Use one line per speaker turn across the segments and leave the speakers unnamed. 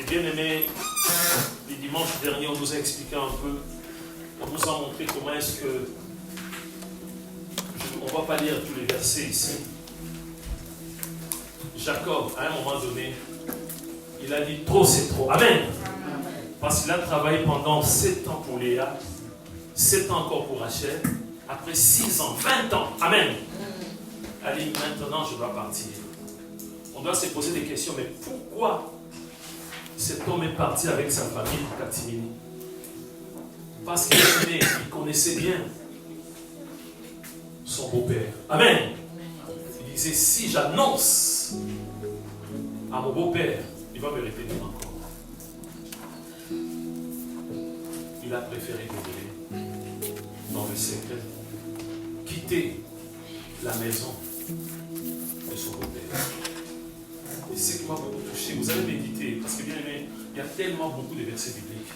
Bien aimé, les dimanches derniers, on nous a expliqué un peu, on nous a montré comment est-ce que, on ne va pas lire tous les versets ici. Jacob, à un moment donné, il a dit trop c'est trop. Amen. Parce qu'il a travaillé pendant 7 ans pour Léa, 7 ans encore pour Rachel, après 6 ans, 20 ans. Amen. Allez, maintenant je dois partir. On doit se poser des questions, mais pourquoi cet homme est parti avec sa famille pour Katimini? Parce qu'il connaissait bien son beau-père. Amen. Il disait, si j'annonce à mon beau-père, il va me retenir encore. Il a préféré demeurer dans le secret, quitter la maison de son beau-père. Et c'est qui m'a beaucoup touché. Vous allez méditer, parce que bien aimé, il y a tellement beaucoup de versets bibliques.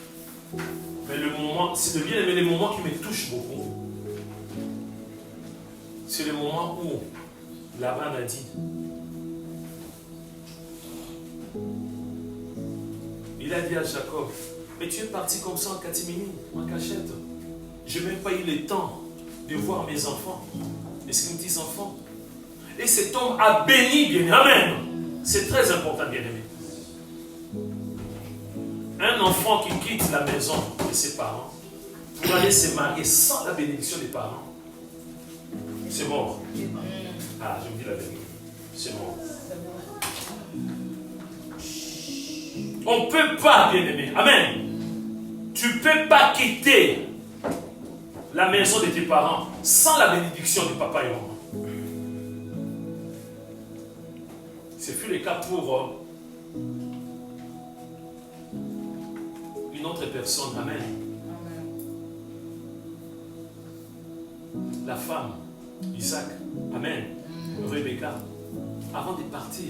Mais le moment, c'est le bien aimé, les moments qui me touchent beaucoup. C'est le moment où Laban a dit, il a dit à Jacob, mais tu es parti comme ça en catimini, en cachette. Je n'ai même pas eu le temps de voir mes enfants. Est-ce qu'ils me disent enfants? Et cet homme a béni, bien aimé. Amen. C'est très important, bien aimé. Un enfant qui quitte la maison de ses parents pour aller se marier sans la bénédiction des parents, c'est mort. Ah, je vous dis la vérité. C'est mort. On ne peut pas, bien aimé. Amen. Tu ne peux pas quitter la maison de tes parents sans la bénédiction de papa et maman. Ce fut le cas pour une autre personne. Amen. La femme, Isaac. Amen. Rebecca. Avant de partir,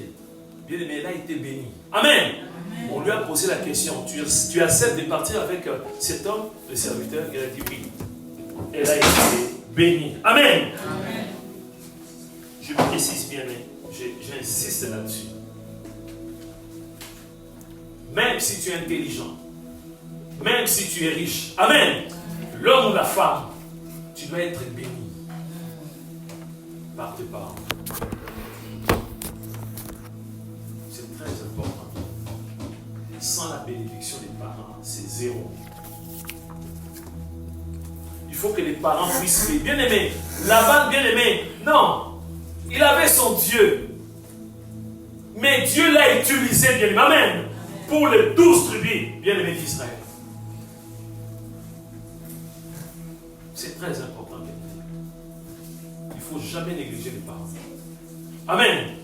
bien aimé, elle a été bénie. Amen. On lui a posé la question, tu acceptes de partir avec cet homme, le serviteur? Elle a dit oui. Elle a été bénie. Amen. Amen. Je précise bien, j'insiste là-dessus. Même si tu es intelligent, même si tu es riche, amen, l'homme ou la femme, tu dois être béni par tes parents. C'est très important. Sans la bénédiction des parents, c'est zéro. Il faut que les parents puissent payer. Bien aimé, Laban, bien aimé, non, il avait son Dieu. Mais Dieu l'a utilisé, bien aimé, amen, pour les 12 tribus, bien aimé d'Israël. C'est très important, bien aimé. Il ne faut jamais négliger les parents. Amen.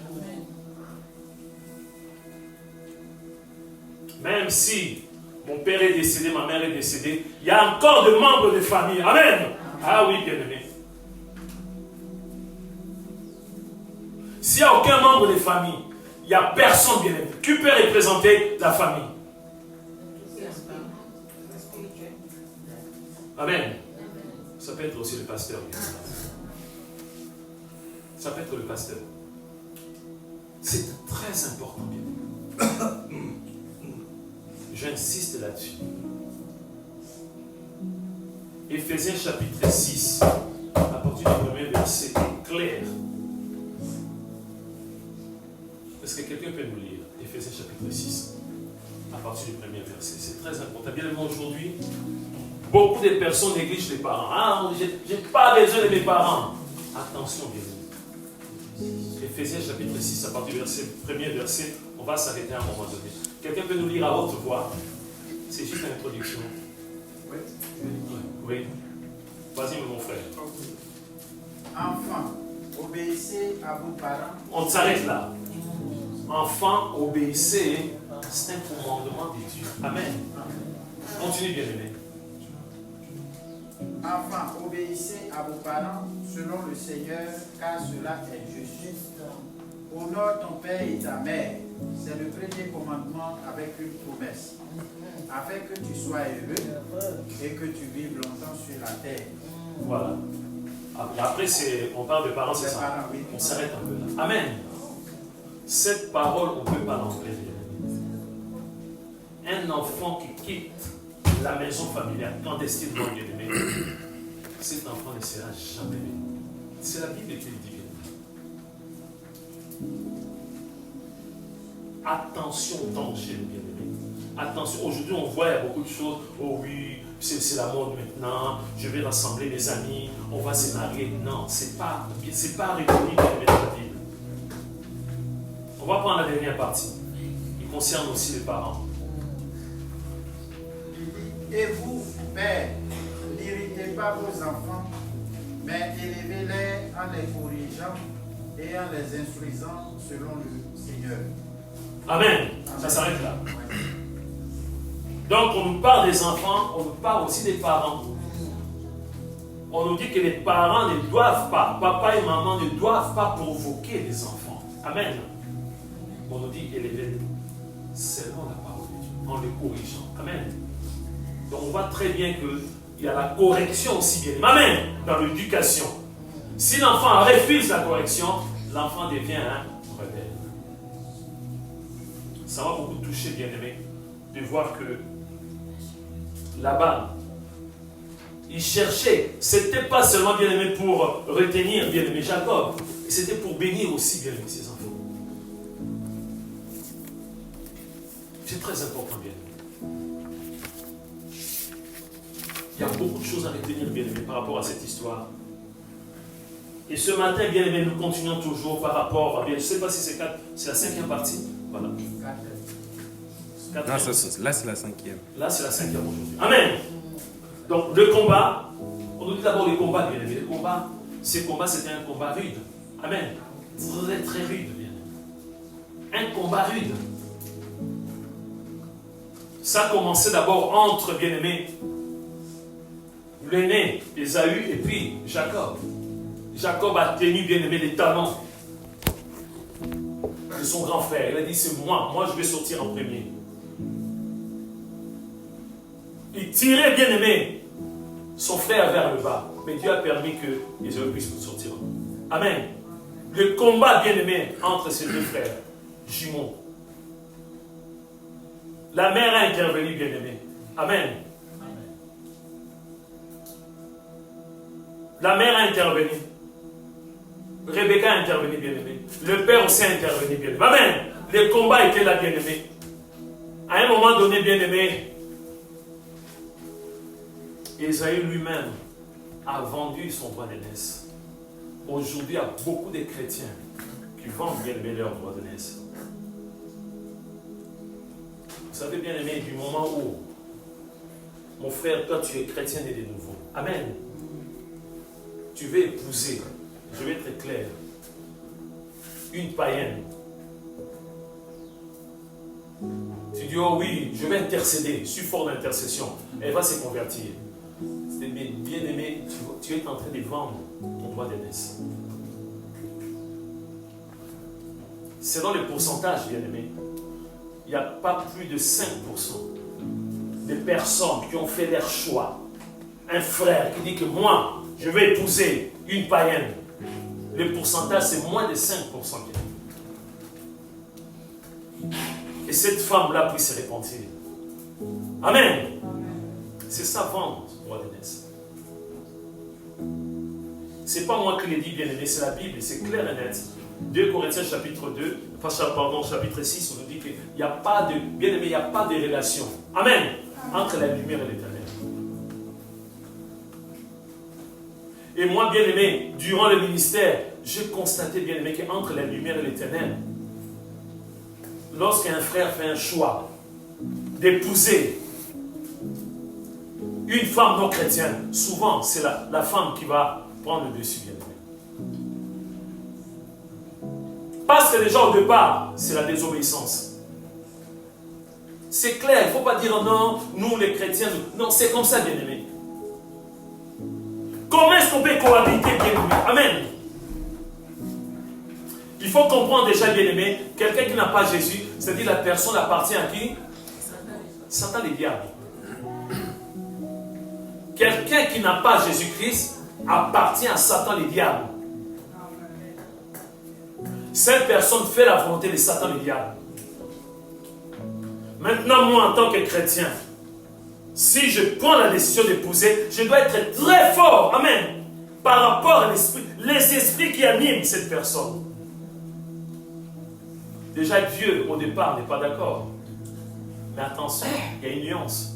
Même si mon père est décédé, ma mère est décédée, il y a encore des membres de famille. Amen. Ah oui, bien aimé. S'il n'y a aucun membre de famille, il n'y a personne, bien aimé, qui peut représenter la famille. Amen. Ça peut être aussi le pasteur. Ça peut être le pasteur. C'est très important, bien aimé. J'insiste là-dessus. Éphésiens chapitre 6, à partir du premier verset, est clair. Est-ce que quelqu'un peut nous lire Éphésiens chapitre 6, à partir du premier verset? C'est très important. Bien évidemment, aujourd'hui, beaucoup de personnes négligent les parents. Ah, je n'ai pas besoin de mes parents. Attention, bien aimé. Éphésiens chapitre 6, à partir du premier verset, on va s'arrêter à un moment donné. Quelqu'un peut nous lire à haute voix? C'est juste une introduction.
Oui.
Oui. Vas-y, mon frère.
Enfants, obéissez à vos parents.
On s'arrête là. Enfants, obéissez. C'est un commandement de Dieu. Amen. Continue, bien aimé.
Enfants, obéissez à vos parents selon le Seigneur, car cela est juste. Honore ton père et ta mère. C'est le premier commandement avec une promesse, afin que tu sois heureux et que tu vives longtemps sur la terre.
Voilà. Après, on parle de parents, c'est ça.
Parents, oui.
On s'arrête un peu là. Amen. Cette parole, on ne peut pas l'entrer. un enfant qui quitte la maison familiale clandestinement, bien-aimé, cet enfant ne sera jamais béni. C'est la Bible qui le dit. Attention au danger, bien-aimé. Attention, aujourd'hui on voit il y a beaucoup de choses. Oh oui, c'est la mode maintenant. Je vais rassembler mes amis, on va se marier. Non, c'est pas reconnu, bien-aimé, dans la Bible. On va prendre la dernière partie. Il concerne aussi les parents.
Et vous, pères, n'irritez pas vos enfants, mais élevez-les en les corrigeant et en les instruisant selon le Seigneur.
Amen. Ça s'arrête là. Donc on nous parle des enfants, on nous parle aussi des parents. On nous dit que les parents ne doivent pas, papa et maman ne doivent pas provoquer les enfants. Amen. On nous dit élevez-les selon la parole de Dieu, en les corrigeant. Amen. Donc on voit très bien qu'il y a la correction aussi bien. Amen. Dans l'éducation. Si l'enfant refuse la correction, l'enfant devient un rebelle. Ça m'a beaucoup touché, bien-aimé, de voir que là-bas, il cherchait, c'était pas seulement, bien-aimé, pour retenir, bien-aimé, Jacob, c'était pour bénir aussi, bien-aimé, ses enfants. C'est très important, bien-aimé. Il y a beaucoup de choses à retenir, bien-aimé, par rapport à cette histoire. Et ce matin, bien-aimé, nous continuons toujours par rapport à, je ne sais pas si c'est la 5e partie. Voilà.
Non, là, c'est la 5e.
Là, c'est la 5e aujourd'hui. Amen. Donc, le combat, on nous dit d'abord le combat, bien aimé. Le combat, c'était un combat rude. Amen. Très, très rude, bien aimé. Un combat rude. Ça a commencé d'abord entre, bien aimé, l'aîné, Ésaü, et puis Jacob. Jacob a tenu, bien aimé, les talons de son grand frère. Il a dit, c'est moi je vais sortir en premier. Il tirait, bien aimé, son frère vers le bas. Mais Dieu a permis que Ésaü puisse sortir. Amen. Le combat, bien aimé, entre ces deux frères jumeaux. La mère a intervenu, bien aimé. Amen. La mère a intervenu. Rebecca a intervenu, bien aimé. Le père aussi a intervenu, bien aimé. Amen. Le combat était là, bien aimé. À un moment donné, bien aimé, Ésaü lui-même a vendu son droit d'aînesse. Aujourd'hui, il y a beaucoup de chrétiens qui vendent, bien aimé, leur droit d'aînesse. Vous savez, bien aimé, du moment où, mon frère, toi tu es chrétien et de nouveau. Amen. Tu veux épouser, je vais être clair, une païenne. Tu dis, oh oui, je vais intercéder, je suis fort d'intercession. Elle va se convertir. C'est bien aimé, tu es en train de vendre ton droit d'aînesse. Selon les pourcentages, bien aimé, il n'y a pas plus de 5% des personnes qui ont fait leur choix. Un frère qui dit que moi, je vais épouser une païenne. Le pourcentage, c'est moins de 5%. Et cette femme-là puisse se repentir. Amen. C'est ça, vendre le droit d'aînesse. Ce n'est pas moi qui l'ai dit, bien aimé, c'est la Bible, c'est clair et net. 2 Corinthiens chapitre 2, chapitre 6, on nous dit qu'il n'y a pas de, bien aimé, il n'y a pas de relation. Amen. Entre la lumière et l'éternel. Et moi, bien aimé, durant le ministère, j'ai constaté, bien aimé, qu'entre la lumière et l'éternel, lorsqu'un frère fait un choix d'épouser une femme non chrétienne, souvent c'est la femme qui va prendre le dessus, bien aimé. Parce que déjà au départ, c'est la désobéissance. C'est clair, il ne faut pas dire non, nous les chrétiens, non, c'est comme ça, bien aimé. Comment est-ce qu'on peut cohabiter, bien aimé? Amen. Il faut comprendre déjà, bien aimé, quelqu'un qui n'a pas Jésus, c'est-à-dire la personne appartient à qui? Satan et diable. Quelqu'un qui n'a pas Jésus-Christ appartient à Satan et diable. Cette personne fait la volonté de Satan et diable. Maintenant, moi, en tant que chrétien, si je prends la décision d'épouser, je dois être très fort, amen, par rapport à l'esprit, les esprits qui animent cette personne. Déjà, Dieu, au départ, n'est pas d'accord. Mais attention, il y a une nuance.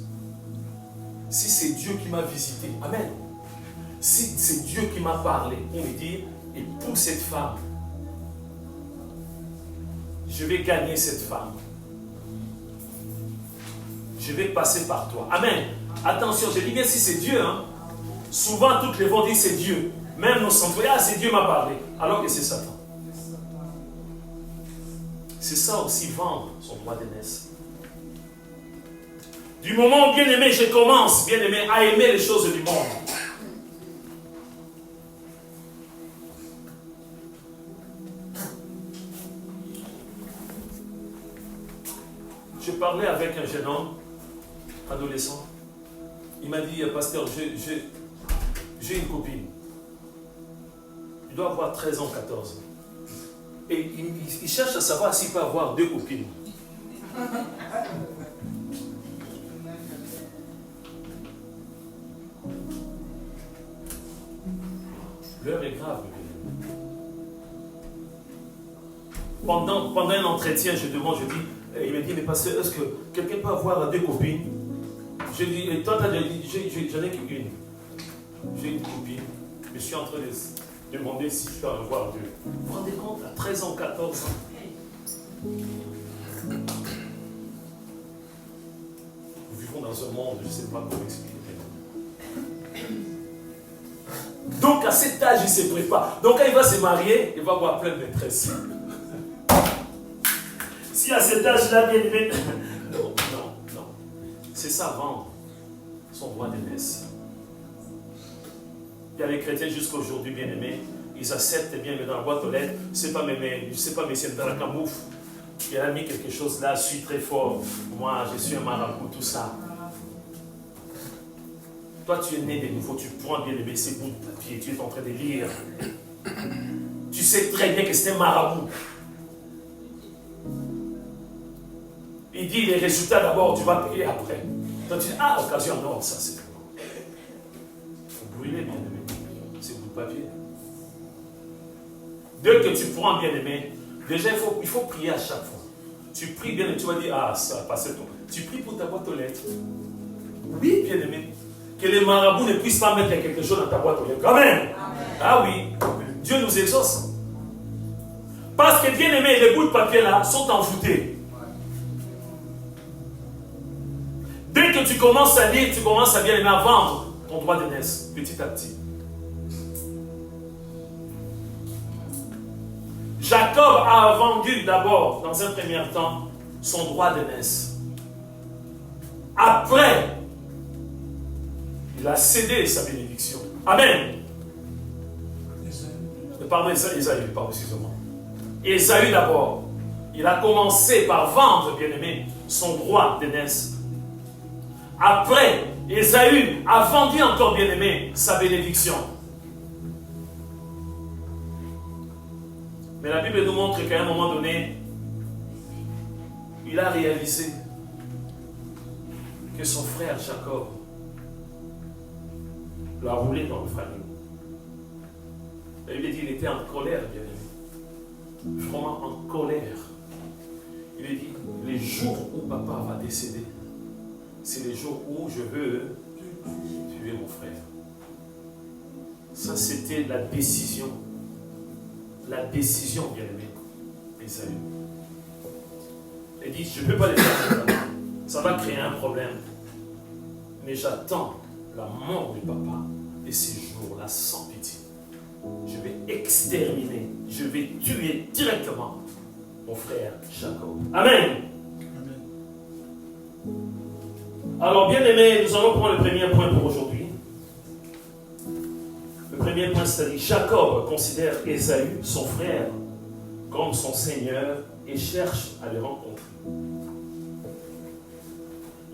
Si c'est Dieu qui m'a visité, amen. Si c'est Dieu qui m'a parlé, on me dit, épouse cette femme. Je vais gagner cette femme. Je vais passer par toi. Amen. Attention, je dis bien si c'est Dieu. Hein. Souvent, toutes les vont dire c'est Dieu. Même nos centres, ah, c'est Dieu m'a parlé. Alors que c'est Satan. C'est ça aussi, vendre son droit d'aînesse. Du moment où, bien aimé, je commence, bien aimé, à aimer les choses du monde. Je parlais avec un jeune homme, adolescent. Il m'a dit, pasteur, j'ai une copine. Il doit avoir 13 ans, 14 ans. Et il cherche à savoir s'il peut avoir 2 copines. L'heure est grave. Pendant un entretien, je demande, je dis, il me dit, mais pasteur, est-ce que quelqu'un peut avoir 2 copines? Je dis, et toi, j'en ai qu'une. J'ai une copine. Je suis en train de demander si je peux en avoir 2. Vous vous rendez compte, à 13 ans, 14 ans. Nous vivons dans un monde, je ne sais pas comment expliquer. Donc, à cet âge, il se prépare. Donc, quand il va se marier, il va avoir plein de maîtresses. Si à cet âge-là, bien aimé, non. C'est ça, vendre son droit d'aînesse. Il y a les chrétiens jusqu'à aujourd'hui, bien aimés, ils acceptent bien, mais dans la boîte aux lettres, c'est pas mais c'est dans la camoufle. Il a mis quelque chose là, je suis très fort. Moi, je suis un marabout, tout ça. Toi, tu es né de nouveau, tu prends bien aimé ces bouts de papier, tu es en train de lire. Tu sais très bien que c'est un marabout. Il dit les résultats d'abord, tu vas payer après. Donc tu dis, ah, occasion, non, ça c'est bon. Il faut brûler, bien aimé, ces bouts de papier. Dès que tu prends, bien aimé, déjà il faut prier à chaque fois. Tu pries bien et tu vas dire, ah, ça a passé ton. Tu pries pour ta boîte aux lettres. Oui, bien aimé. Que les marabouts ne puissent pas mettre quelque chose dans ta boîte aux lettres. Amen. Ah oui, Dieu nous exauce. Parce que, bien aimé, les bouts de papier là sont envoûtés. Dès que tu commences à lire, tu commences à bien aimer à vendre ton droit d'aînesse, petit à petit. Jacob a vendu d'abord, dans un premier temps, son droit d'aînesse. Après, il a cédé sa bénédiction. Amen. Pardon, Ésaü, pardon, excusez-moi. Ésaü d'abord, il a commencé par vendre, bien aimé, son droit d'aînesse. Après, Ésaü a vendu encore, bien aimé, sa bénédiction. Mais la Bible nous montre qu'à un moment donné, il a réalisé que son frère Jacob l'a roulé dans le farine. La Bible dit qu'il était en colère, bien aimé. Vraiment en colère. Il a dit, les jours où papa va décéder, c'est les jours où je veux tuer mon frère. Ça, c'était la décision. La décision, bien aimé, Ésaü. Il dit, je ne peux pas les faire. Ça va créer un problème. Mais j'attends la mort du papa. Et ces jours-là, sans pitié, je vais exterminer, je vais tuer directement mon frère Jacob. Amen. Alors, bien aimé, nous allons prendre le premier point pour aujourd'hui. Le premier point, c'est-à-dire Jacob considère Ésaü, son frère, comme son seigneur et cherche à le rencontrer.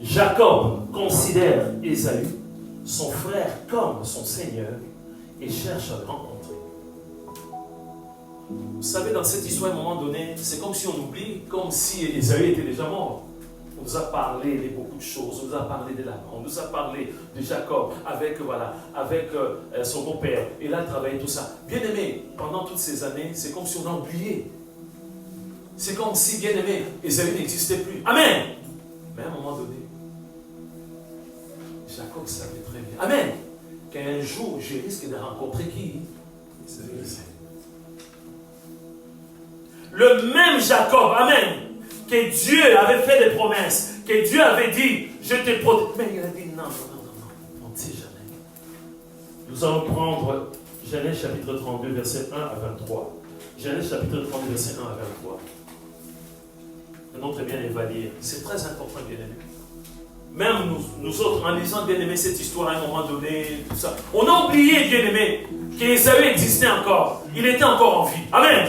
Jacob considère Ésaü, son frère, comme son seigneur et cherche à le rencontrer. Vous savez, dans cette histoire, à un moment donné, c'est comme si on oublie, comme si Ésaü était déjà mort. On nous a parlé de beaucoup de choses. On nous a parlé de Laban. On nous a parlé de Jacob avec son beau-père. Il a travaillé tout ça. Bien aimé, pendant toutes ces années, c'est comme si on a oublié. C'est comme si, bien aimé, Ésaü n'existait plus. Amen. Mais à un moment donné, Jacob savait très bien. Amen. Qu'un jour, je risque de rencontrer qui? Ésaü. Le même Jacob, amen, que Dieu avait fait des promesses, que Dieu avait dit, je te protège. Mais il a dit non, on ne sait jamais. Nous allons prendre Genèse chapitre 32, verset 1 à 23. Genèse chapitre 32, verset 1 à 23. Maintenant, très bien évalué. C'est très important, bien aimé. Même nous autres, en lisant, bien aimé, cette histoire à un moment donné, tout ça, on a oublié, bien aimé, qu'Ésaü existait encore. Il était encore en vie. Amen.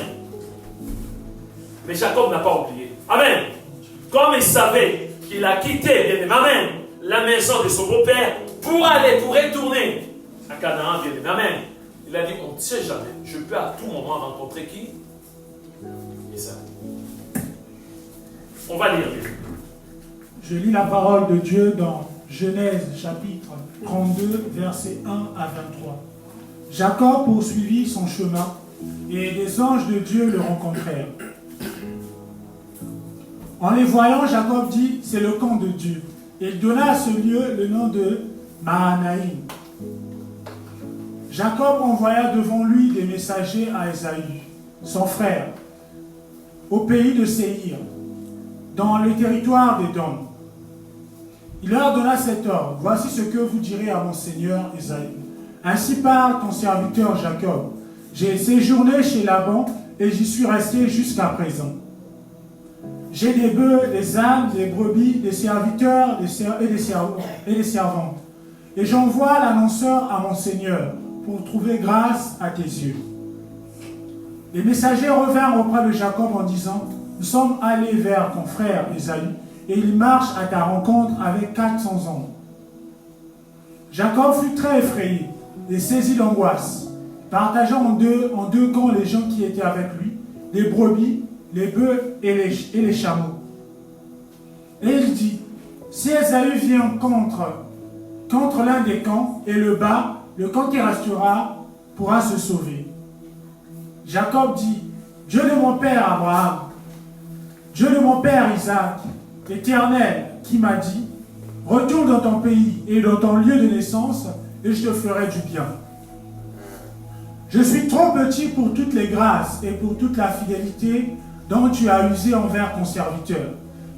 Mais Jacob n'a pas oublié. Amen. Comme il savait qu'il a quitté, bien aimé, amen, la maison de son beau-père pour retourner à Canaan, bien aimé. Amen. Il a dit, on ne sait jamais. Je peux à tout moment rencontrer qui? Isaïe. On va lire.
Je lis la parole de Dieu dans Genèse chapitre 32, versets 1 à 23. Jacob poursuivit son chemin et des anges de Dieu le rencontrèrent. En les voyant, Jacob dit, c'est le camp de Dieu. Il donna à ce lieu le nom de Mahanaïm. Jacob envoya devant lui des messagers à Ésaü, son frère, au pays de Séhir, dans le territoire d'Édom. Il leur donna cet ordre. Voici ce que vous direz à mon seigneur Ésaü. Ainsi parle ton serviteur Jacob. J'ai séjourné chez Laban et j'y suis resté jusqu'à présent. J'ai des bœufs, des ânes, des brebis, des serviteurs et des servantes. Et j'envoie l'annonceur à mon Seigneur pour trouver grâce à tes yeux. Les messagers revinrent auprès de Jacob en disant, nous sommes allés vers ton frère Ésaü et il marche à ta rencontre avec 400 hommes. Jacob fut très effrayé et saisi d'angoisse, partageant en deux camps les gens qui étaient avec lui, les brebis, les bœufs et les chameaux. Et il dit, si Ésaü vient contre l'un des camps et le bat, le camp qui restera pourra se sauver. Jacob dit, Dieu de mon père Abraham, Dieu de mon père Isaac, l'Éternel qui m'a dit, retourne dans ton pays et dans ton lieu de naissance et je te ferai du bien. Je suis trop petit pour toutes les grâces et pour toute la fidélité dont tu as usé envers ton serviteur,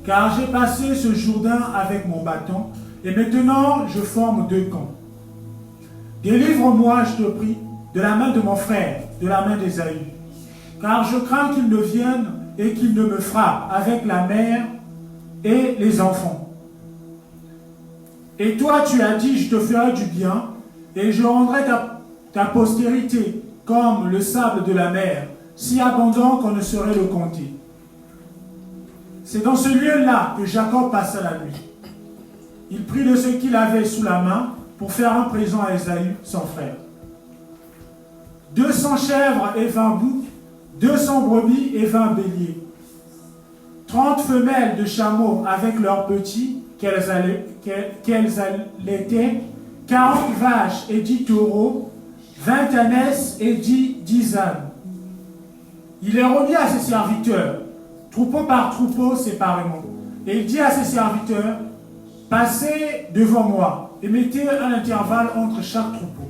car j'ai passé ce Jourdain avec mon bâton, et maintenant je forme 2 camps. Délivre-moi, je te prie, de la main de mon frère, de la main d'Ésaü, car je crains qu'il ne vienne et qu'il ne me frappe avec la mère et les enfants. Et toi tu as dit, je te ferai du bien, et je rendrai ta postérité comme le sable de la mer, si abondant qu'on ne saurait le compter. C'est dans ce lieu-là que Jacob passa la nuit. Il prit de ce qu'il avait sous la main pour faire un présent à Ésaü, son frère. 200 chèvres et 20 boucs, 200 brebis et 20 béliers, 30 femelles de chameaux avec leurs petits qu'elles allaitaient, 40 vaches et 10 taureaux, 20 ânesses et 10 ânes. Il les remit à ses serviteurs, troupeau par troupeau séparément. Et il dit à ses serviteurs, passez devant moi et mettez un intervalle entre chaque troupeau.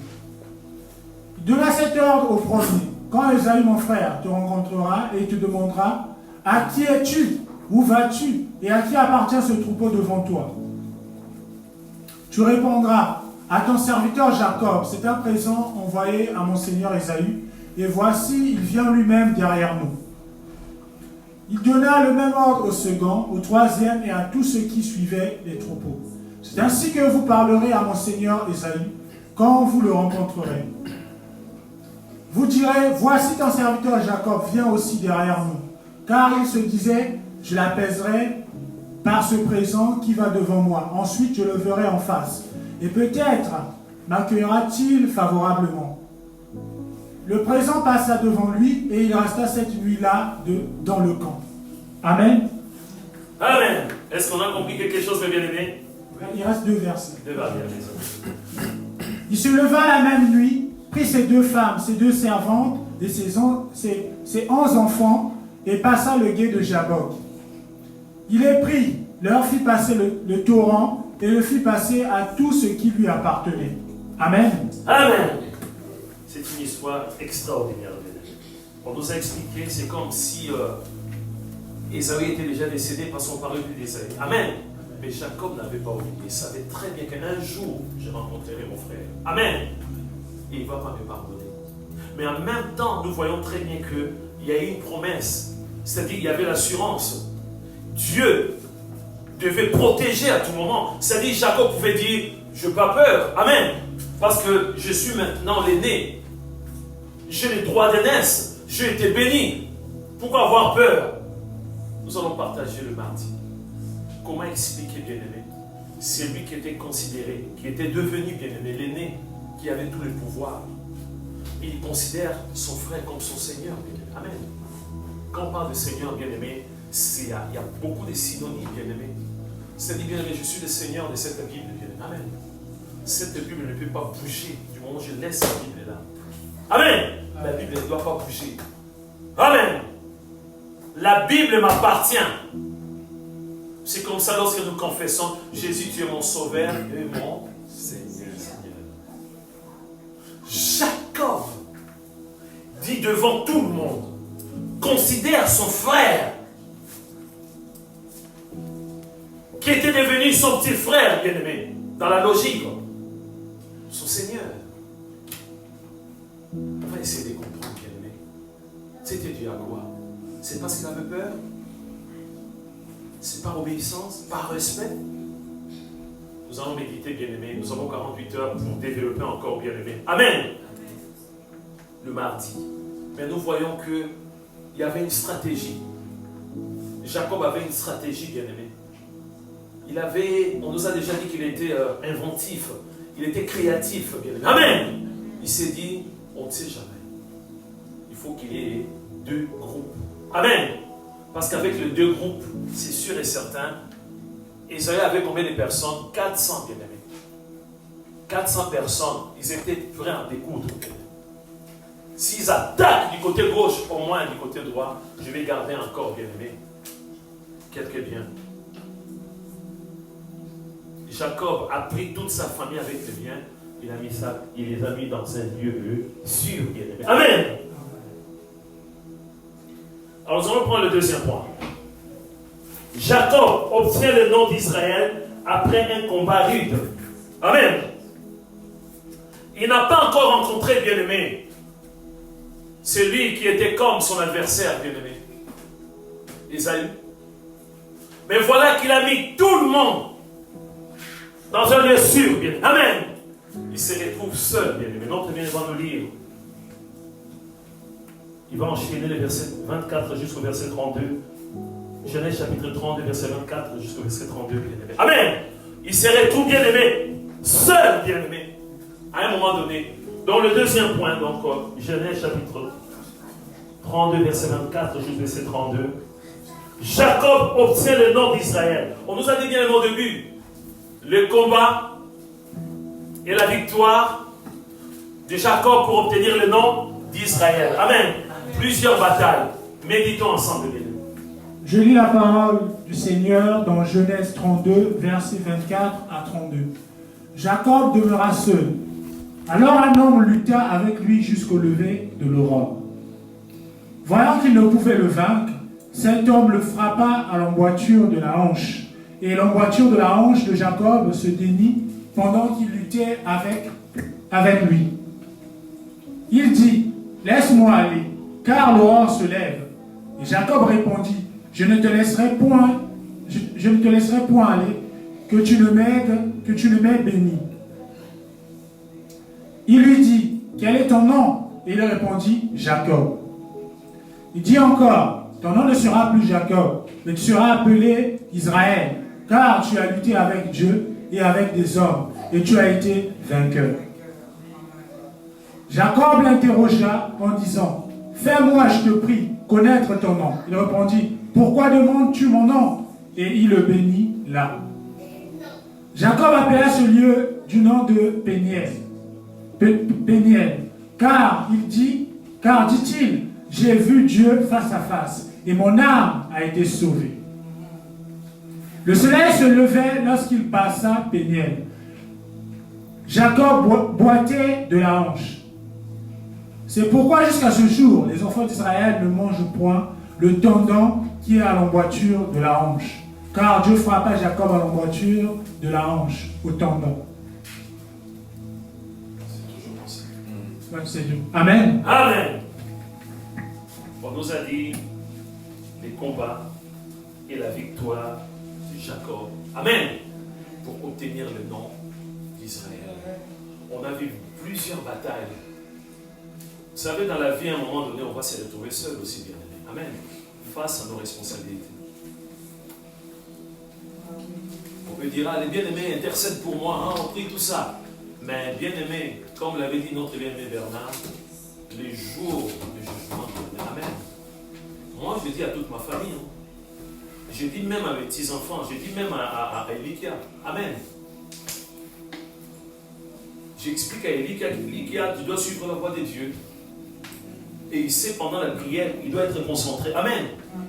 Il donna cet ordre au premier. Quand Ésaü, mon frère, te rencontrera et te demandera, à qui es-tu? Où vas-tu? Et à qui appartient ce troupeau devant toi? Tu répondras, à ton serviteur Jacob, c'est un présent envoyé à mon seigneur Ésaü, et voici, il vient lui-même derrière nous. Il donna le même ordre au second, au troisième et à tous ceux qui suivaient les troupeaux. C'est ainsi que vous parlerez à mon seigneur Ésaü, quand vous le rencontrerez. Vous direz, voici ton serviteur Jacob vient aussi derrière nous. Car il se disait, je l'apaiserai par ce présent qui va devant moi. Ensuite, je le verrai en face. Et peut-être m'accueillera-t-il favorablement. Le présent passa devant lui et il resta cette nuit-là dans le camp. Amen.
Amen. Est-ce qu'on a compris quelque chose, mes bien-aimés?
Il reste 2 versets.
Deux versets.
Il se leva la même nuit, prit ses 2 femmes, ses 2 servantes et ses 11 enfants et passa le gué de Jabbok. Il les prit, leur fit passer le torrent et le fit passer à tout ce qui lui appartenait. Amen.
Amen. C'est une histoire extraordinaire. On nous a expliqué que c'est comme si Ésaü était déjà décédé parce qu'on parlait plus d'Ésaü. Amen. Mais Jacob n'avait pas oublié. Il savait très bien qu'un jour, je rencontrerai mon frère. Amen. Et il ne va pas me pardonner. Mais en même temps, nous voyons très bien qu'il y a eu une promesse. C'est-à-dire qu'il y avait l'assurance. Dieu devait protéger à tout moment. C'est-à-dire Jacob pouvait dire, je n'ai pas peur. Amen. Parce que je suis maintenant l'aîné. J'ai les droits d'aînesse. J'ai été béni. Pourquoi avoir peur? Nous allons partager le mardi. Comment expliquer, bien-aimé? C'est lui qui était considéré, qui était devenu, bien-aimé, l'aîné, qui avait tous les pouvoirs. Et il considère son frère comme son Seigneur, bien-aimé. Amen. Quand on parle de Seigneur, bien-aimé, il y a beaucoup de synonymes, bien-aimé. C'est-à-dire, bien-aimé, je suis le Seigneur de cette Bible, bien-aimé. Amen. Cette Bible ne peut pas bouger du moment où je laisse la Bible là. Amen. La Bible ne doit pas bouger. Amen. La Bible m'appartient. C'est comme ça lorsque nous confessons, Jésus, tu es mon sauveur et mon Seigneur. Jacob dit devant tout le monde, considère son frère, qui était devenu son petit frère, bien-aimé, dans la logique, son Seigneur. On va essayer de comprendre, bien-aimé. C'était dû à quoi? C'est parce qu'il avait peur? C'est par obéissance, par respect? Nous allons méditer, bien-aimé. Nous avons 48 heures pour développer encore, bien-aimé. Amen. Le mardi. Mais nous voyons qu'il y avait une stratégie. Jacob avait une stratégie, bien-aimé. On nous a déjà dit qu'il était inventif. Il était créatif, bien-aimé. Amen. Il s'est dit, on ne sait jamais. Il faut qu'il y ait 2 groupes. Amen. Parce qu'avec les 2 groupes, c'est sûr et certain, Ésaü avait combien de personnes? 400, bien-aimés. 400 personnes, ils étaient prêts à découdre. S'ils attaquent du côté gauche, au moins du côté droit, je vais garder encore, bien-aimés, quelques biens. Jacob a pris toute sa famille avec les biens, il les a mis dans un lieu sûr, bien-aimés. Amen. Alors nous allons prendre le deuxième point. Jacob obtient le nom d'Israël après un combat rude. Amen. Il n'a pas encore rencontré, bien-aimé, celui qui était comme son adversaire, bien-aimé, Ésaü. Mais voilà qu'il a mis tout le monde dans un lieu sûr, bien-aimé. Amen. Il se retrouve seul, bien-aimé. Notre bien va nous lire. Il va enchaîner le verset 24 jusqu'au verset 32. Genèse chapitre 32, verset 24 jusqu'au verset 32, bien-aimé. Amen. Il se retrouve, bien-aimé, seul, bien-aimé, à un moment donné. Dans le deuxième point, donc, Genèse chapitre 32, verset 24 jusqu'au verset 32. Jacob obtient le nom d'Israël. On nous a dit bien au début, le combat et la victoire de Jacob pour obtenir le nom d'Israël. Amen. Plusieurs batailles. Méditons ensemble.
Je lis la parole du Seigneur dans Genèse 32, versets 24 à 32. Jacob demeura seul. Alors un homme lutta avec lui jusqu'au lever de l'aurore. Voyant qu'il ne pouvait le vaincre, cet homme le frappa à l'emboîture de la hanche. Et l'emboîture de la hanche de Jacob se dénit pendant qu'il luttait avec lui. Il dit, « Laisse-moi aller, car l'aurore se lève. » Et Jacob répondit, « Je ne te laisserai point aller, que tu ne m'aies béni. » Il lui dit, « Quel est ton nom ?» Et il répondit, « Jacob. » Il dit encore, « Ton nom ne sera plus Jacob, mais tu seras appelé Israël, car tu as lutté avec Dieu et avec des hommes, et tu as été vainqueur. » Jacob l'interrogea en disant, « Fais-moi, je te prie, connaître ton nom. » Il répondit, « Pourquoi demandes-tu mon nom ?» Et il le bénit là. Jacob appela ce lieu du nom de Péniel. Péniel. Car dit-il, j'ai vu Dieu face à face et mon âme a été sauvée. Le soleil se levait lorsqu'il passa Péniel. Jacob boitait de la hanche. C'est pourquoi jusqu'à ce jour, les enfants d'Israël ne mangent point le tendon qui est à l'emboîture de la hanche. Car Dieu frappa Jacob à l'emboîture de la hanche, au tendon. Ouais, c'est Dieu. Amen.
Amen. On nous a dit les combats et la victoire de Jacob. Amen. Pour obtenir le nom d'Israël. On a vu plusieurs batailles. Vous savez, dans la vie, à un moment donné, on va se retrouver seul aussi, bien aimé. Amen. Face à nos responsabilités. On peut dire, les bien-aimés intercèdent pour moi, hein, on prie tout ça. Mais bien-aimé, comme l'avait dit notre bien-aimé Bernard, les jours du jugement, amen. Moi, je dis à toute ma famille, hein. Je dis même à mes petits-enfants, je dis même à Elikia, amen. J'explique à Elikia, tu dois suivre la voie de Dieu. Et il sait pendant la prière, il doit être concentré. Amen.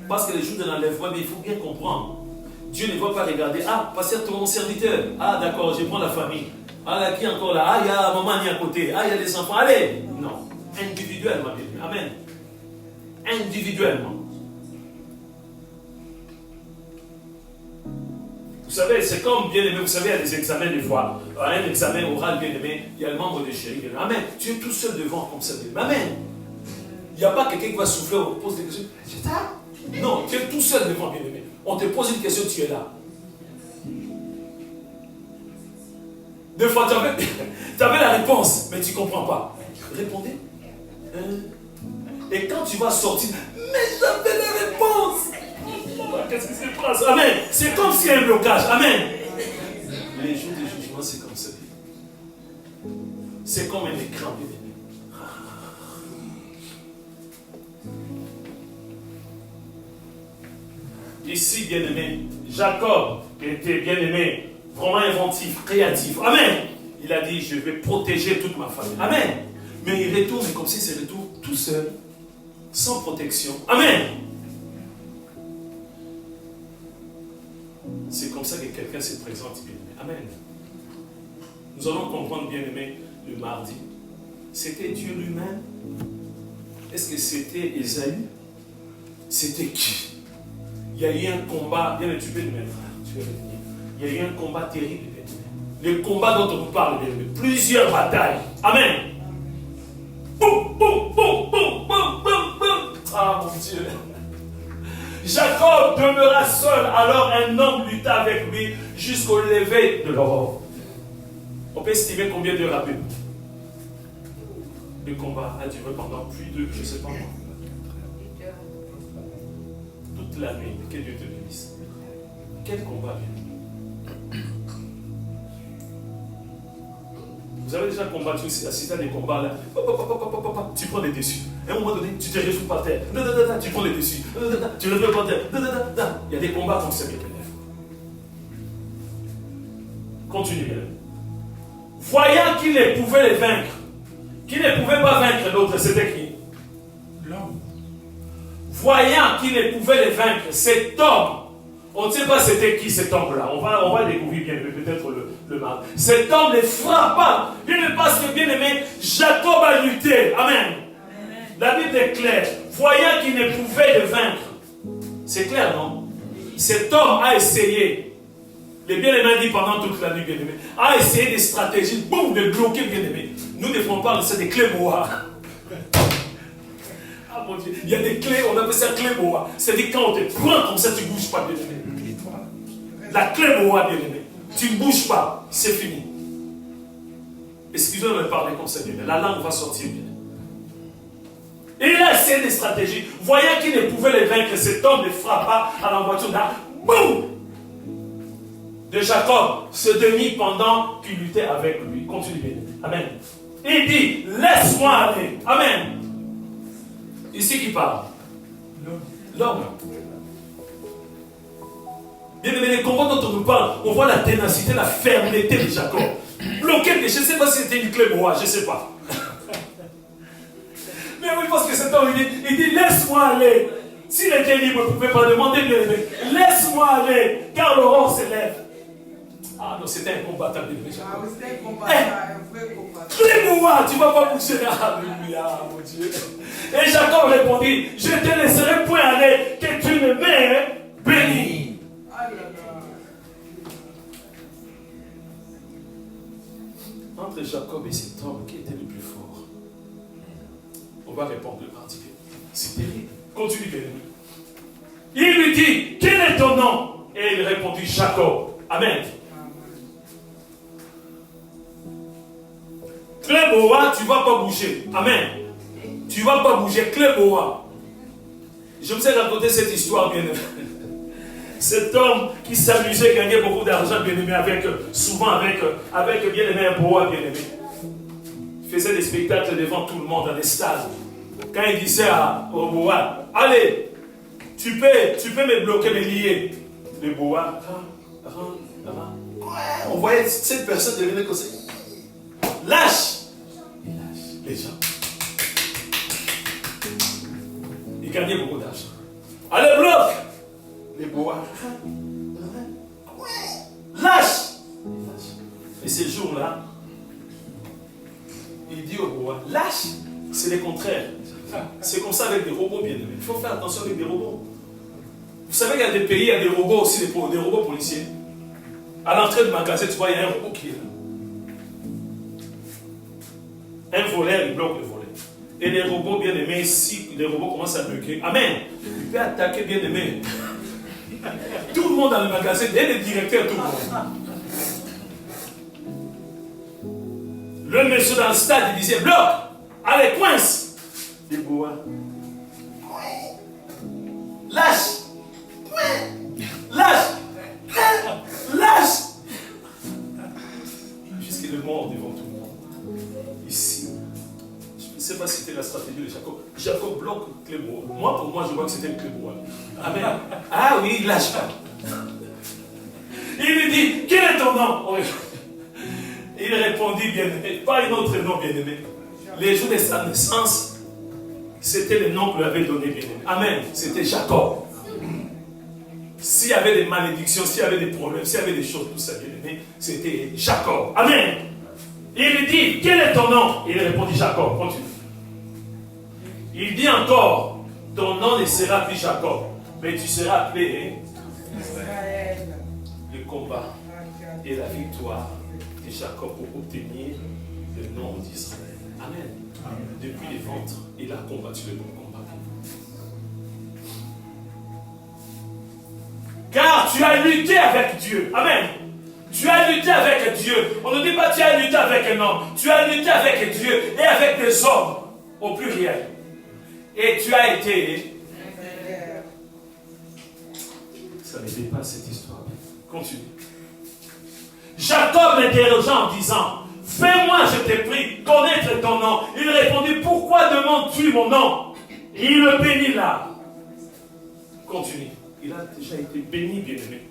Parce que les jours de l'enlèvement, mais il faut bien comprendre. Dieu ne va pas regarder, pasteur, ton serviteur. D'accord, je prends la famille. Là, qui est encore là? Il y a maman à côté. Il y a des enfants. Allez. Non. Individuellement, bien. Amen. Individuellement. Vous savez, c'est comme bien aimé. Vous savez, il y a des examens des fois. Un examen oral bien aimé. Il y a le membre de chéri. Amen. Tu es tout seul devant comme ça. Amen. Il n'y a pas quelqu'un qui va souffler, on pose des questions. Non, tu es tout seul devant, bien aimé. On te pose une question, tu es là. Des fois, tu avais la réponse, mais tu ne comprends pas. Répondez. Et quand tu vas sortir, mais j'avais la réponse. Qu'est-ce qui se passe? Amen. C'est comme s'il y a un blocage. Amen. Les jours de jugement, c'est comme ça. C'est comme un écran, bien aimé. Ici, bien-aimé, Jacob était bien-aimé, vraiment inventif, créatif. Amen. Il a dit, je vais protéger toute ma famille. Amen. Mais il retourne comme s'il se retrouve tout seul, sans protection. Amen. C'est comme ça que quelqu'un se présente, bien-aimé. Amen. Nous allons comprendre, bien-aimé, le mardi. C'était Dieu lui-même? Est-ce que c'était Ésaü? C'était qui? Il y a eu un combat, bien tu peux le mettre, tu peux le dire. Il y a eu un combat terrible. Le combat dont on nous parle, plusieurs batailles. Amen. Boum, boum, boum, boum, boum, boum, boum. Ah mon Dieu. Jacob demeura seul, alors un homme lutta avec lui jusqu'au lever de l'aurore. On peut estimer combien d'heures a pu. Le combat a duré pendant plus de, je ne sais pas moi. Toute la nuit, que Dieu te bénisse. Quel combat, bien. Vous avez déjà combattu, assisté à des combats là. Tu prends les dessus. À un moment donné, tu te réjouis par terre. Tu prends les dessus. Tu réjouis par terre. Il y a des combats comme ça, bien. Continue, bien. Voyant qu'il ne pouvait les vaincre, qu'il ne pouvait pas vaincre l'autre, c'était qui?
L'homme.
Voyant qu'il ne pouvait les vaincre, cet homme, on ne sait pas c'était qui cet homme-là, on va découvrir bien, peut-être le mal. Cet homme les frappa, parce que bien aimé, Jacob a lutté. Amen. La Bible est claire. Voyant qu'il ne pouvait les vaincre, c'est clair, non? Cet homme a essayé. Les bien-aimés dit pendant toute la nuit, bien-aimé, a essayé des stratégies, boum, de bloquer, bien-aimé. Nous ne devons pas laisser des clés moires. Ah mon Dieu, il y a des clés, on appelle ça clé moa. C'est-à-dire quand on te prend comme ça, tu ne bouges pas, bien-aimé. La clé moa, bien-aimé. Tu ne bouges pas, c'est fini. Excusez-moi de parler comme ça, bien-aimé. La langue va sortir, bien-aimé. Et il a essayé des stratégies. Voyant qu'il ne pouvait les vaincre, cet homme les frappa à l'envoiture d'un boum de Jacob se demi pendant qu'il luttait avec lui. Continue bien. Amen. Il dit, laisse-moi aller. Amen. Ici qui parle? L'homme. Bien aimé, les combats dont on nous parle, on voit la ténacité, la fermeté de Jacob. Bloqué, je ne sais pas si c'était une clé bois, je ne sais pas. Mais oui, parce que cet homme, il dit laisse-moi aller. S'il était libre, il ne pouvait pas demander, bien aimé. Laisse-moi aller, car l'aurore s'élève. Ah non, c'était un combattant, bien aimé Jacob.
C'était un combattant, un vrai combattant.
Clé bois, tu ne vas pas bouger. Alléluia, mon Dieu. Et Jacob répondit, je ne te laisserai point aller, que tu ne m'aies béni.
Ah là là.
Entre Jacob et cet homme, qui était le plus fort? On va répondre par Dieu. C'est terrible. Continue, bien aimé. Il lui dit, quel est ton nom? Et il répondit, Jacob. Amen. Cléboa, tu ne vas pas bouger. Amen. Tu ne vas pas bouger. Cléboa. Je vous ai raconté cette histoire, bien aimé. Cet homme qui s'amusait, gagnait beaucoup d'argent, bien aimé, souvent avec bien aimé, un boa, bien aimé. Il faisait des spectacles devant tout le monde dans les stades. Quand il disait au boa, allez, tu peux me bloquer, me lier. Le boa, on voyait cette personne devenir comme ça. Lâche. Il lâche les gens. Il gagnait beaucoup d'argent. Allez, bloque. Les bois. Lâche. Et ces jours-là, il dit au bois, lâche. C'est le contraire. C'est comme ça avec des robots, bien aimés. Il faut faire attention avec des robots. Vous savez qu'il y a des pays, il y a des robots aussi, des robots policiers. À l'entrée du magasin, tu vois, il y a un robot qui est là. Un voleur, il bloque le volet. Et les robots, bien aimés, si les robots commencent à bloquer, amen, il peut attaquer, bien aimé. Tout le monde dans le magasin, et les directeurs, tout le monde. Le monsieur dans le stade, il disait, bloc, allez, coince. Les bois. Lâche. Lâche. Lâche. Jusqu'il est mort devant tout le monde. Ici. Je ne sais pas si c'était la stratégie de Jacob. Jacob bloque Cléboa. Moi, pour moi, je vois que c'était Cléboa. Amen. Ah oui, il lâche pas. Il lui dit, quel est ton nom? Il répondit, bien-aimé, pas un autre nom, bien-aimé. Les jours de sa naissance, c'était le nom que lui avait donné, bien-aimé. Amen. C'était Jacob. S'il y avait des malédictions, s'il y avait des problèmes, s'il y avait des choses, tout ça, bien-aimé, c'était Jacob. Amen. Il lui dit, quel est ton nom? Il répondit, Jacob. Continue. Il dit encore, ton nom ne sera plus Jacob, mais tu seras appelé
Israël.
le combat et la victoire de Jacob pour obtenir le nom d'Israël. Amen. Amen. Depuis les ventres, il a combattu le bon combat. Car tu as lutté avec Dieu. Amen. Tu as lutté avec Dieu. On ne dit pas tu as lutté avec un homme. Tu as lutté avec Dieu et avec des hommes au pluriel. Et tu as été. Ça ne dépasse cette histoire. Continue. Jacob l'interrogea en disant, fais-moi, je t'ai prie, connaître ton nom. Il répondit, pourquoi demandes-tu mon nom? Il le bénit là. Continue. Il a déjà été béni, bien-aimé.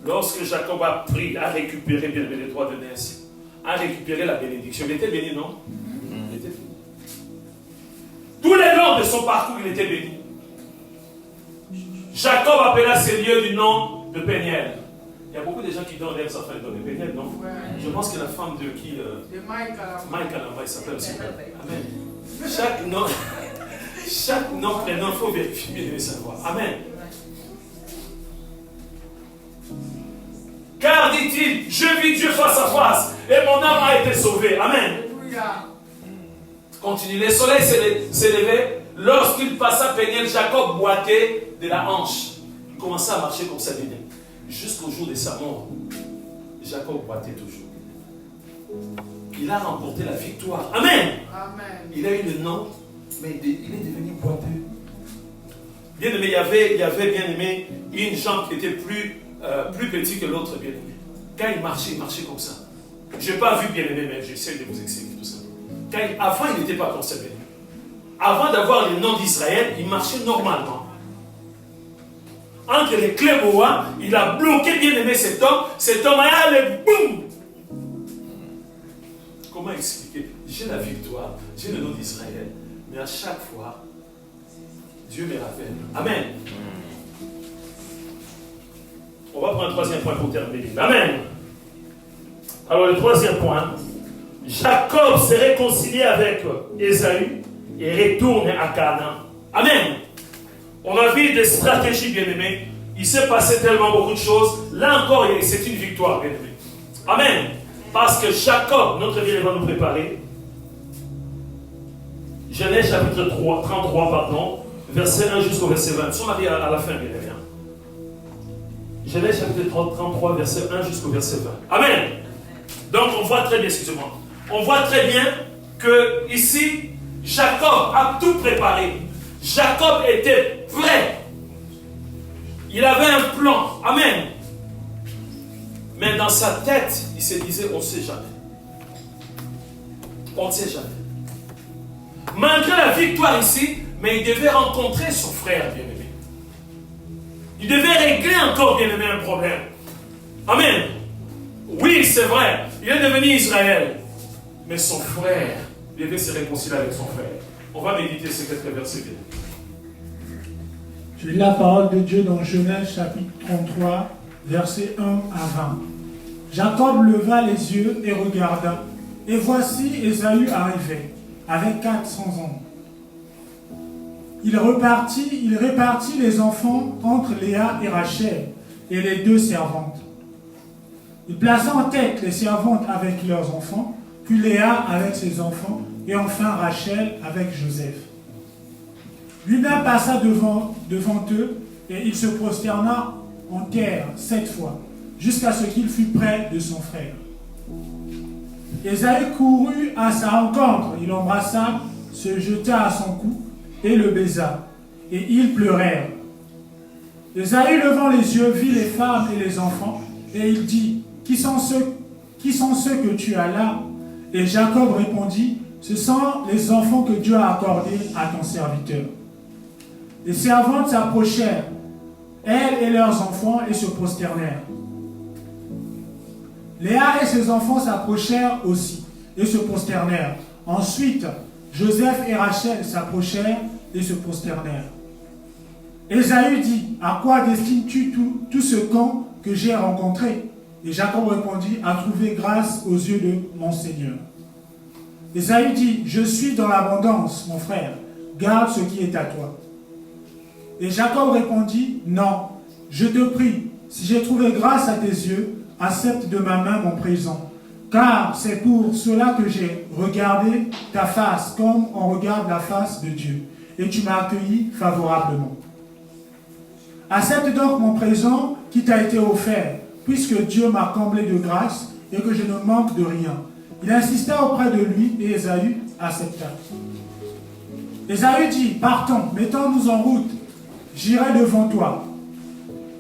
Lorsque Jacob a pris, a récupéré, bien aimé, les droits de naissance, a récupéré la bénédiction, il était béni, non? Il était béni. Tous les longs de son parcours, il était béni. Jacob appela ces lieux du nom de Péniel. Il y a beaucoup de gens qui donnent leurs enfants dans les Péniel, non?
Ouais.
Je pense que la femme de qui
De Mike
Alamba, il s'appelle aussi. Amen. Chaque nom, prénom, il faut vérifier, bien aimé savoir. Amen. Car, dit-il, je vis Dieu face à face et mon âme a été sauvée. Amen. Continue. Le soleil s'est levé. Lorsqu'il passa Péniel, Jacob boitait de la hanche. Il commençait à marcher comme ça, jusqu'au jour de sa mort. Jacob boitait toujours. Il a remporté la victoire. Amen.
Amen.
Il a eu le nom, mais il est devenu boiteux. Bien aimé, il y avait bien aimé une jambe qui était plus petite que l'autre, bien aimé. Quand il marchait comme ça. Je n'ai pas vu bien aimé, mais j'essaie de vous expliquer tout ça. Avant, il n'était pas comme ça, bien aimé. Avant d'avoir le nom d'Israël, il marchait normalement. entre les Clébois, il a bloqué bien aimé cet homme est allé, boum. Comment expliquer? J'ai la victoire, j'ai le nom d'Israël, mais à chaque fois, Dieu me rappelle. Amen. On va prendre un troisième point pour terminer. Amen. Alors le troisième point, Jacob s'est réconcilié avec Ésaü et retourne à Canaan. Amen. On a vu des stratégies, bien-aimés. Il s'est passé tellement beaucoup de choses. Là encore, c'est une victoire, bien-aimés. Amen. Parce que Jacob, notre vie va nous préparer. Genèse chapitre 33, verset 1 jusqu'au verset 20. Nous sommes arrivés à la fin, bien-aimés. Genèse chapitre 33, verset 1 jusqu'au verset 20. Amen. Donc on voit très bien, excusez-moi. On voit très bien que ici, Jacob a tout préparé. Jacob était prêt. Il avait un plan. Amen. Mais dans sa tête, il se disait, on ne sait jamais. On ne sait jamais. Malgré la victoire ici, mais il devait rencontrer son frère bien-aimé. Il devait régler encore bien-aimé un problème. Amen. Oui, c'est vrai. Il est devenu Israël. Mais son frère devait se réconcilier avec son frère. On va méditer ces quelques versets.
Je lis la parole de Dieu dans Genèse chapitre 33, versets 1 à 20. Jacob leva les yeux et regarda. Et voici Ésaü arrivait, avec 400 hommes. Il répartit les enfants entre Léa et Rachel et les 2 servantes. Il plaça en tête les servantes avec leurs enfants, puis Léa avec ses enfants, et enfin Rachel avec Joseph. Lui-même passa devant eux, et il se prosterna en terre 7 fois, jusqu'à ce qu'il fût près de son frère. Ésaü courut à sa rencontre, il l'embrassa, se jeta à son cou, et le baisa, et ils pleurèrent. Ésaü, levant les yeux, vit les femmes et les enfants, et il dit, qui sont ceux que tu as là? Et Jacob répondit, ce sont les enfants que Dieu a accordés à ton serviteur. Les servantes s'approchèrent, elles et leurs enfants, et se prosternèrent. Léa et ses enfants s'approchèrent aussi, et se prosternèrent. Ensuite, Joseph et Rachel s'approchèrent et se prosternèrent. Ésaü dit, à quoi destines-tu tout ce camp que j'ai rencontré? Et Jacob répondit, à trouver grâce aux yeux de mon Seigneur. Ésaü dit, je suis dans l'abondance, mon frère, garde ce qui est à toi. Et Jacob répondit, non, je te prie, si j'ai trouvé grâce à tes yeux, accepte de ma main mon présent. Car c'est pour cela que j'ai regardé ta face comme on regarde la face de Dieu. Et tu m'as accueilli favorablement. Accepte donc mon présent qui t'a été offert, puisque Dieu m'a comblé de grâce et que je ne manque de rien. Il insista auprès de lui et Ésaü accepta. Ésaü dit, partons, mettons-nous en route, j'irai devant toi.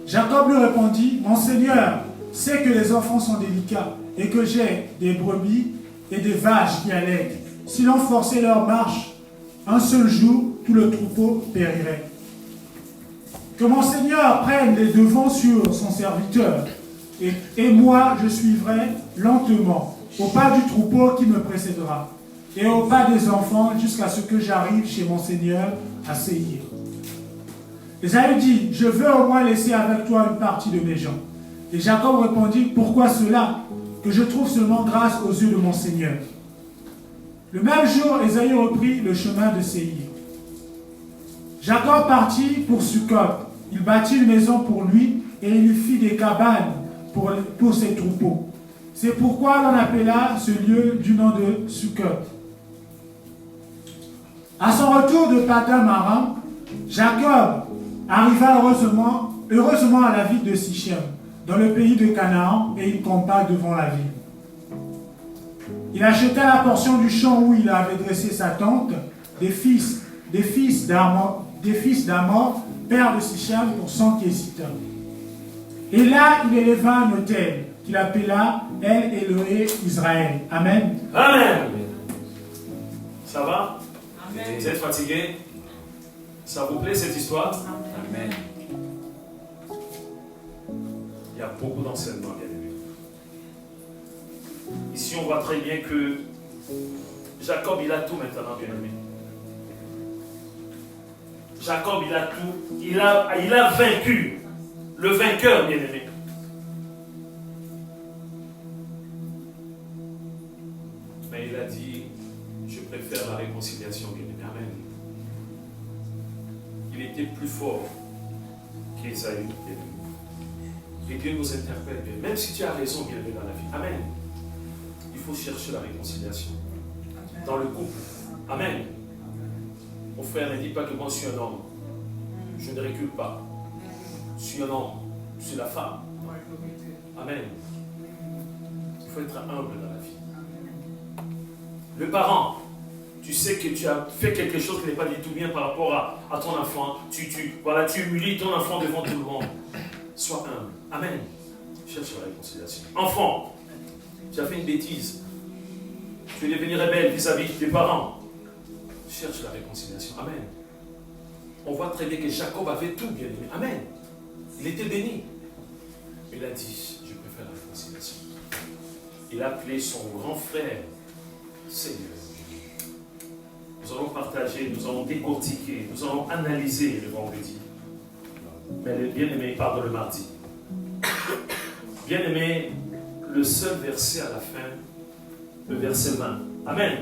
Jacob lui répondit, mon Seigneur sait que les enfants sont délicats et que j'ai des brebis et des vaches qui allaitent. Si l'on forçait leur marche, un seul jour, tout le troupeau périrait. Que mon Seigneur prenne les devants sur son serviteur, et moi je suivrai lentement au pas du troupeau qui me précédera, et au pas des enfants jusqu'à ce que j'arrive chez mon Seigneur à Séhir. Ésaü dit, je veux au moins laisser avec toi une partie de mes gens. Et Jacob répondit, pourquoi cela? Que je trouve seulement grâce aux yeux de mon Seigneur. Le même jour, Ésaü reprit le chemin de Séhir. Jacob partit pour Sukkot. Il bâtit une maison pour lui et il lui fit des cabanes pour ses troupeaux. C'est pourquoi l'on appela ce lieu du nom de Sukkot. À son retour de Padan Aram, Jacob arriva heureusement à la ville de Sichem, dans le pays de Canaan, et il campa devant la ville. Il acheta la portion du champ où il avait dressé sa tente, des fils d'Amor, père de Sichem, pour 100 késites. Et là, il éleva un autel qu'il appela El Elohe Israël. Amen.
Amen. Ça va?
Amen.
Vous êtes fatigué? Ça vous plaît cette histoire?
Amen.
Il y a beaucoup d'enseignements, bien aimé. Ici, on voit très bien que Jacob, il a tout maintenant, bien aimé. Jacob, il a tout. Il a vaincu. Le vainqueur, bien aimé. Mais il a dit, je préfère la réconciliation, bien aimé. Amen. Il était plus fort qu'Ésaü, bien aimé. Et Dieu nous interpelle, bien aimé. Même si tu as raison, bien aimé, dans la vie. Amen. Il faut chercher la réconciliation. Dans le couple. Amen. Mon frère, ne dit pas que moi je suis un homme. Je ne recule pas. Je suis un homme. Je suis la femme. Amen. Il faut être humble dans la vie. Le parent, tu sais que tu as fait quelque chose qui n'est pas du tout bien par rapport à ton enfant. Tu humilies ton enfant devant tout le monde. Sois humble. Amen. Cherche la réconciliation. Enfant, tu as fait une bêtise. Tu es devenu rebelle vis-à-vis des parents. Cherche la réconciliation. Amen. On voit très bien que Jacob avait tout, bien aimé. Amen. Il était béni. Il a dit, je préfère la réconciliation. Il a appelé son grand frère Seigneur. Nous allons partager, nous allons décortiquer, nous allons analyser le vendredi. Mais le bien-aimé, pardon, le mardi. Bien-aimé, le seul verset à la fin, le verset 20. Amen.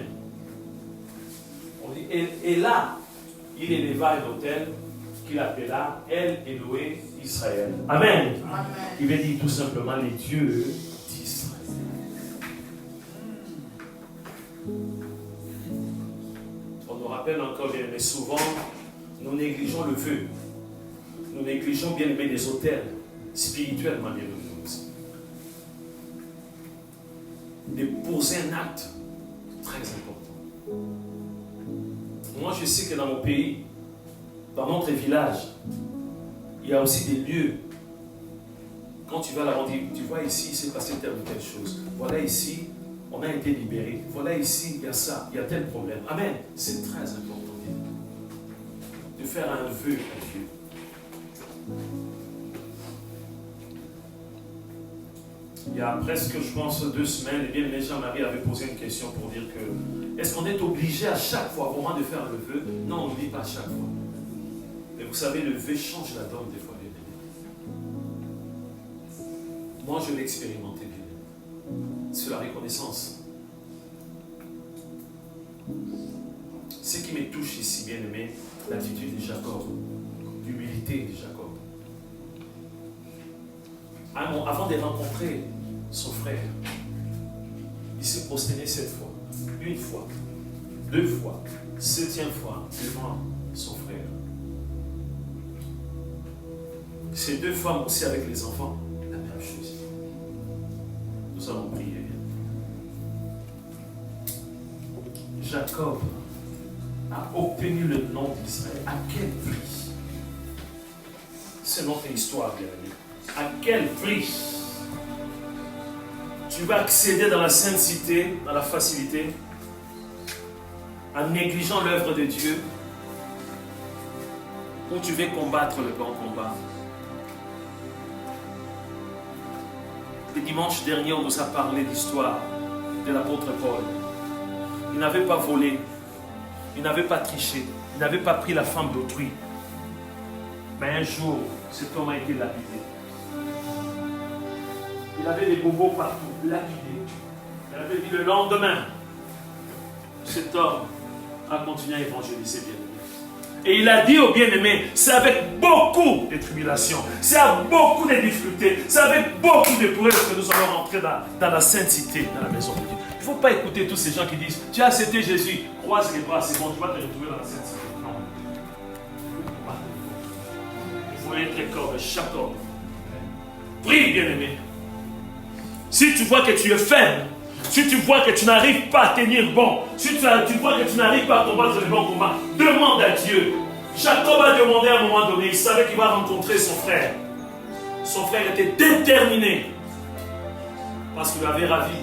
On dit, et là, il éleva un autel qu'il appela El Elohé Israël. Amen.
Amen.
Il veut dire tout simplement les dieux d'Israël. On nous rappelle encore, bien aimé, souvent, nous négligeons le vœu. Nous négligeons, bien aimé, des autels spirituellement, bien aimé aussi. De poser un acte très important. Moi, je sais que dans mon pays, dans notre village, il y a aussi des lieux. Quand tu vas là, on dit, tu vois ici, il s'est passé telle ou telle chose. Voilà ici, on a été libéré. Voilà ici, il y a ça, il y a tel problème. Amen. C'est très important de faire un vœu à Dieu. Il y a presque, je pense, 2 semaines, eh bien, Jean-Marie avait posé une question pour dire que est-ce qu'on est obligé à chaque fois vraiment de faire le vœu? Non, on ne dit pas à chaque fois. Mais vous savez, le vœu change la donne des fois, bien aimé. Moi, je l'ai expérimenté, bien aimé. C'est la reconnaissance. Ce qui me touche ici, bien aimé, l'attitude de Jacob, l'humilité de Jacob. Avant de rencontrer son frère, il s'est prosterné 7 fois, 1 fois, 2 fois, 7e fois devant son frère. Ces 2 femmes aussi avec les enfants, la même chose. Nous allons prier. Jacob a obtenu le nom d'Israël. À quel prix? C'est notre histoire, bien aimé. À quel prix tu vas accéder dans la sainte cité, dans la facilité, en négligeant l'œuvre de Dieu, où tu veux combattre le bon combat? Le dimanche dernier, on nous a parlé de l'histoire de l'apôtre Paul. Il n'avait pas volé, il n'avait pas triché, il n'avait pas pris la femme d'autrui. Mais un jour, cet homme a été lapidé. Il avait des bobos partout, lapidés. Il avait dit le lendemain, cet homme a continué à évangéliser, bien-aimé. Et il a dit aux bien-aimés, c'est avec beaucoup de tribulations, c'est avec beaucoup de difficultés, c'est avec beaucoup de preuves que nous allons rentrer dans la sainte cité, dans la maison de Dieu. Il ne faut pas écouter tous ces gens qui disent, tu as accepté Jésus, croise les bras, c'est bon, tu vas te retrouver dans la sainte cité. Non. Il faut être comme Jacob. Prie, bien-aimé. Si tu vois que tu es faible, si tu vois que tu n'arrives pas à tenir bon, si tu vois que tu n'arrives pas à combattre le bon combat, demande à Dieu. Jacob a demandé à un moment donné, il savait qu'il va rencontrer son frère. Son frère était déterminé parce qu'il avait ravi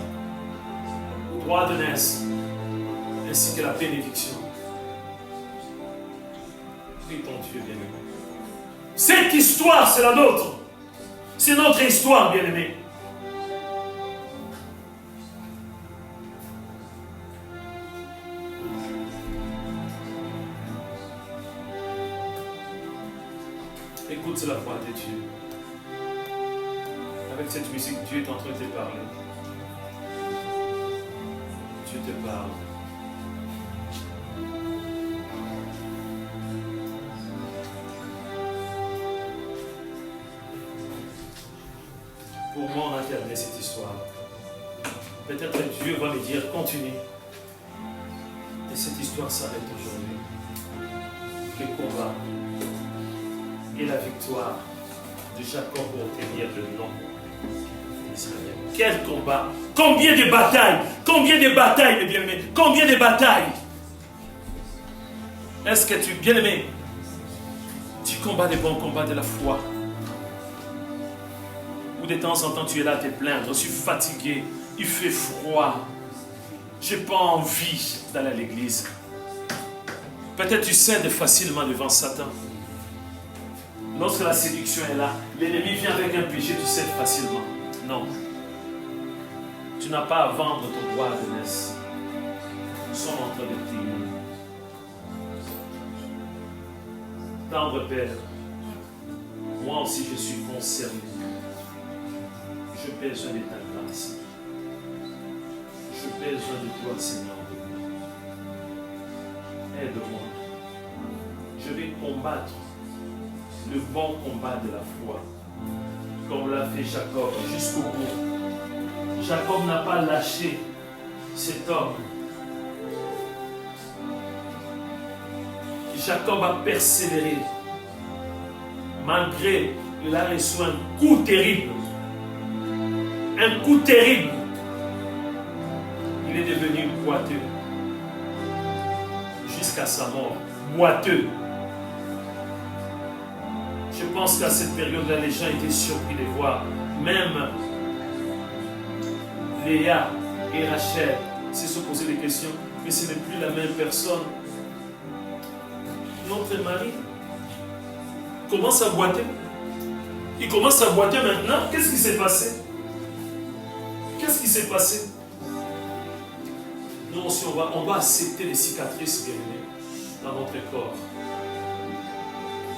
le droit de naissance ainsi que la bénédiction. Prie ton Dieu, bien-aimé. Cette histoire, c'est la nôtre. C'est notre histoire, bien-aimés. Écoute la voix de Dieu. Avec cette musique, Dieu est en train de te parler. Dieu te parle. Pour moi, on a terminé cette histoire. Peut-être Dieu va me dire, continue. Et cette histoire s'arrête aujourd'hui. Le combat et la victoire de Jacob pour obtenir le nom d'Israël. Quel combat! Combien de batailles! Combien de batailles, mes bien-aimés! Combien de batailles! Est-ce que tu, bien-aimé, tu combats les bons combats de la foi? Ou de temps en temps tu es là à te plaindre, je suis fatigué, il fait froid, j'ai pas envie d'aller à l'église. Peut-être tu cèdes facilement devant Satan. Lorsque la séduction est là, l'ennemi vient avec un péché, tu cèdes facilement. Non. Tu n'as pas à vendre ton droit de naissance. Nous sommes en train de prier. Tendre Père, moi aussi je suis concerné. J'ai besoin de ta grâce. J'ai besoin de toi, Seigneur. Aide-moi. Je vais combattre le bon combat de la foi, comme l'a fait Jacob jusqu'au bout. Jacob n'a pas lâché cet homme. Jacob a persévéré, malgré qu'il a reçu un coup terrible. Un coup terrible. Il est devenu boiteux. Jusqu'à sa mort. Boiteux. Je pense qu'à cette période-là, les gens étaient surpris de voir. Même Léa et Rachel se sont posés des questions. Mais ce n'est plus la même personne. Notre mari commence à boiter. Il commence à boiter maintenant. Qu'est-ce qui s'est passé? Qu'est-ce qui s'est passé? Nous aussi, on va accepter les cicatrices bien-aimées dans notre corps.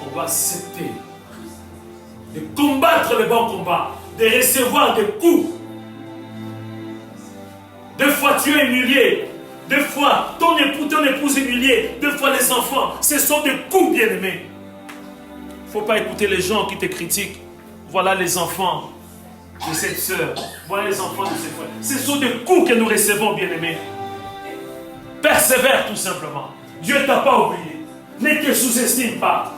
On va accepter de combattre le bon combat, de recevoir des coups. Deux fois tu es humilié, deux fois ton époux, ton épouse humiliée, deux fois les enfants. Ce sont des coups, bien-aimés. Il ne faut pas écouter les gens qui te critiquent. Voilà les enfants de cette sœur. Voilà les enfants de cette frère. Ce sont des coups que nous recevons, bien-aimés. Persévère tout simplement. Dieu ne t'a pas oublié. Ne te sous-estime pas.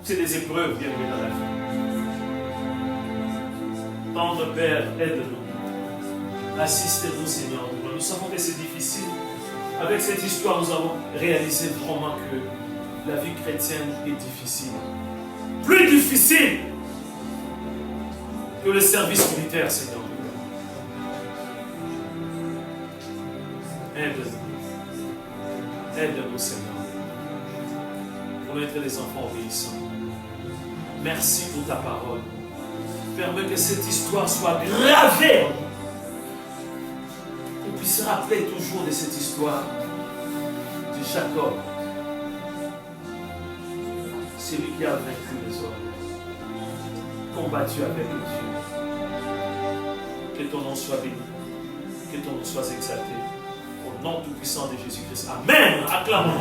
C'est des épreuves, bien-aimés, dans la vie. Tendre Père, aide-nous. Assistez-nous, Seigneur. Nous savons que c'est difficile. Avec cette histoire, nous avons réalisé vraiment que la vie chrétienne est difficile. Plus difficile que le service militaire, Seigneur. Aide-nous. Aide-nous, Seigneur. Pour être des enfants obéissants. Merci pour ta parole. Permets que cette histoire soit gravée en nous. Qu'on puisse se rappeler toujours de cette histoire de Jacob. Celui qui a vaincu les hommes. Combattu avec Dieu. Que ton nom soit béni. Que ton nom soit exalté. Au nom tout-puissant de Jésus-Christ. Amen. Acclamons.